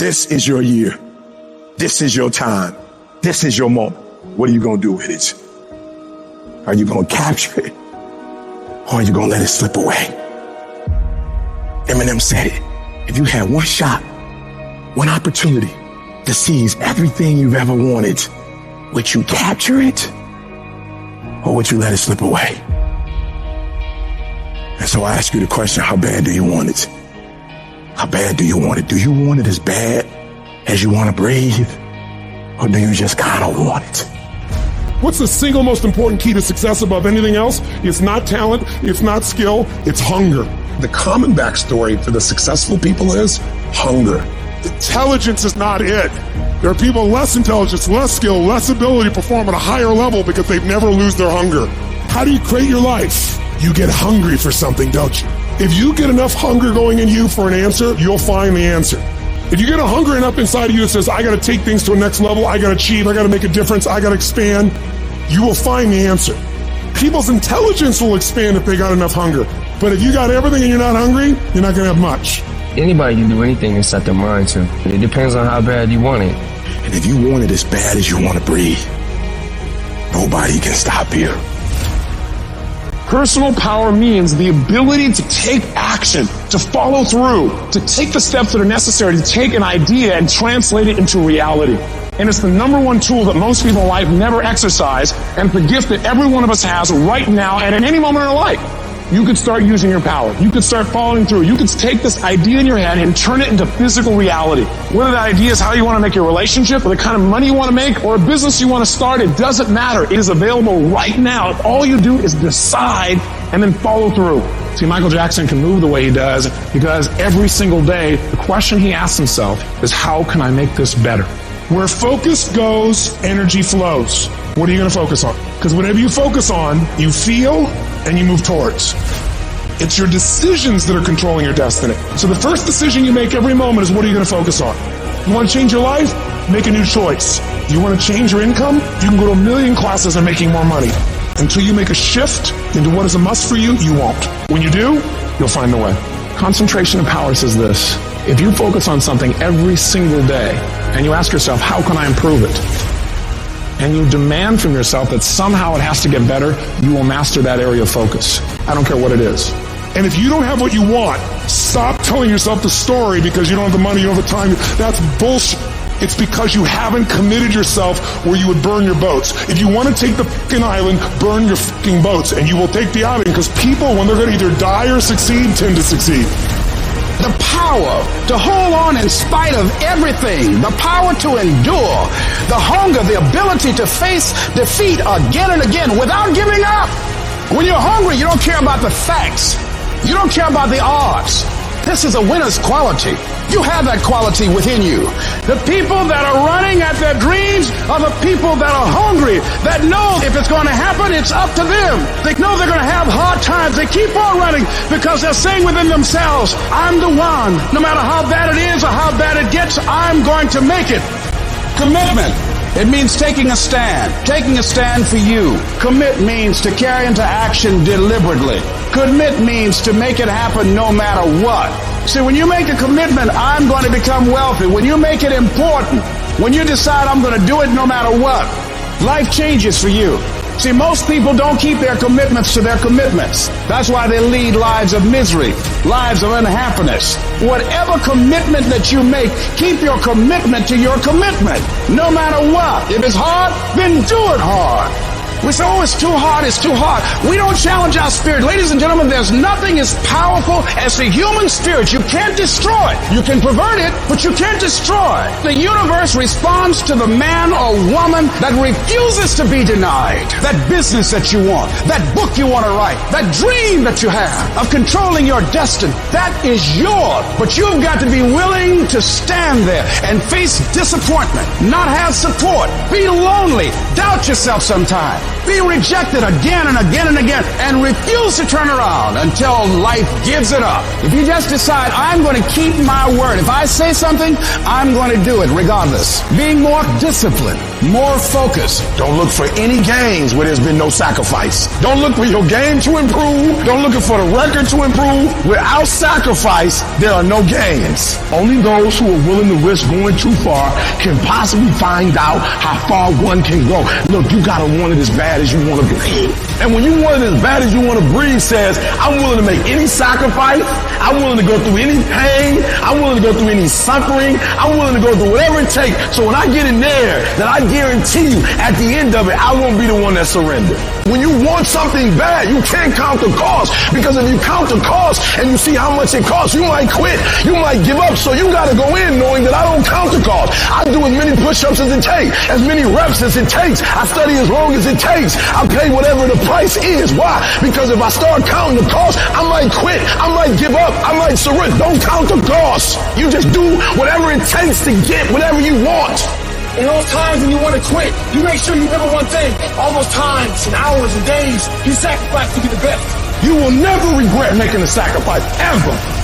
This is your year. This is your time. This is your moment. What are you going to do with it? Are you going to capture it? Or are you going to let it slip away? Eminem said it. If you had one shot, one opportunity to seize everything you've ever wanted, would you capture it? Or would you let it slip away? And so I ask you the question, how bad do you want it? How bad do you want it? Do you want it as bad as you want to breathe? Or do you just kind of want it? What's the single most important key to success above anything else? It's not talent, it's not skill, it's hunger. The common backstory for the successful people is hunger. Intelligence is not it. There are people less intelligence, less skill, less ability to perform at a higher level because they've never lose their hunger. How do you create your life? You get hungry for something, don't you? If you get enough hunger going in you for an answer, you'll find the answer. If you get a hunger enough inside of you that says, I got to take things to a next level, I got to achieve, I got to make a difference, I got to expand, you will find the answer. People's intelligence will expand if they got enough hunger. But if you got everything and you're not hungry, you're not going to have much. Anybody can do anything and set their mind to. It depends on how bad you want it. And if you want it as bad as you want to breathe, nobody can stop you. Personal power means the ability to take action, to follow through, to take the steps that are necessary to take an idea and translate it into reality. And it's the number one tool that most people in life never exercise, and it's the gift that every one of us has right now and at any moment in our life. You could start using your power. You could start following through. You could take this idea in your head and turn it into physical reality. Whether that idea is how you want to make your relationship, or the kind of money you want to make, or a business you want to start, it doesn't matter. It is available right now. All you do is decide and then follow through. See, Michael Jackson can move the way he does because every single day, the question he asks himself is, how can I make this better? Where focus goes, energy flows. What are you going to focus on? Because whatever you focus on, you feel and you move towards. It's your decisions that are controlling your destiny. So the first decision you make every moment is, what are you going to focus on? You want to change your life? Make a new choice. You want to change your income? You can go to 1 million classes on making more money. Until you make a shift into what is a must for you, you won't. When you do, you'll find the way. Concentration of power says this: if you focus on something every single day and you ask yourself, how can I improve it? And you demand from yourself that somehow it has to get better, you will master that area of focus. I don't care what it is. And if you don't have what you want, stop telling yourself the story because you don't have the money, you don't have the time. That's bullshit. It's because you haven't committed yourself where you would burn your boats. If you want to take the fucking island, burn your fucking boats, and you will take the island, because people, when they're going to either die or succeed, tend to succeed. The power to hold on in spite of everything, the power to endure, the hunger, the ability to face defeat again and again without giving up. When you're hungry, you don't care about the facts. You don't care about the odds. This is a winner's quality. You have that quality within you. The people that are running at their dreams are the people that are hungry, that know if it's going to happen, it's up to them. They know they're going to have hard times. They keep on running because they're saying within themselves, I'm the one. No matter how bad it is or how bad it gets, I'm going to make it. Commitment. It means taking a stand for you. Commit means to carry into action deliberately. Commit means to make it happen no matter what. See, when you make a commitment, I'm going to become wealthy. When you make it important, when you decide I'm going to do it no matter what, life changes for you. See, most people don't keep their commitments to their commitments. That's why they lead lives of misery, lives of unhappiness. Whatever commitment that you make, keep your commitment to your commitment, no matter what. If it's hard, then do it hard. We say, oh, it's too hard, it's too hard. We don't challenge our spirit. Ladies and gentlemen, there's nothing as powerful as the human spirit. You can't destroy it. You can pervert it, but you can't destroy it. The universe responds to the man or woman that refuses to be denied. That business that you want, that book you want to write, that dream that you have of controlling your destiny, that is yours. But you've got to be willing to stand there and face disappointment, not have support, be lonely, doubt yourself sometimes. Be rejected again and again and again and refuse to turn around until life gives it up. If you just decide, I'm going to keep my word. If I say something, I'm going to do it regardless. Being more disciplined, more focused. Don't look for any gains where there's been no sacrifice. Don't look for your game to improve. Don't look for the record to improve. Without sacrifice, there are no gains. Only those who are willing to risk going too far can possibly find out how far one can go. Look, you gotta want it as bad as you want to breathe. And when you want it as bad as you want to breathe says, I'm willing to make any sacrifice. I'm willing to go through any pain. I'm willing to go through any suffering. I'm willing to go through whatever it takes. So when I get in there, that I guarantee you at the end of it, I won't be the one that surrendered. When you want something bad, you can't count the cost, because if you count the cost and you see how much it costs, you might quit. You might give up. So you got to go in knowing that I don't count the cost. I do as many push-ups as it takes, as many reps as it takes. I study as long as it takes. I pay whatever the price is. Why? Because if I start counting the cost, I might quit. I might give up. I might surrender. Don't count the cost. You just do whatever it takes to get whatever you want. In those times when you want to quit, you make sure you remember one thing. All those times and hours and days you sacrificed to be the best. You will never regret making a sacrifice, ever.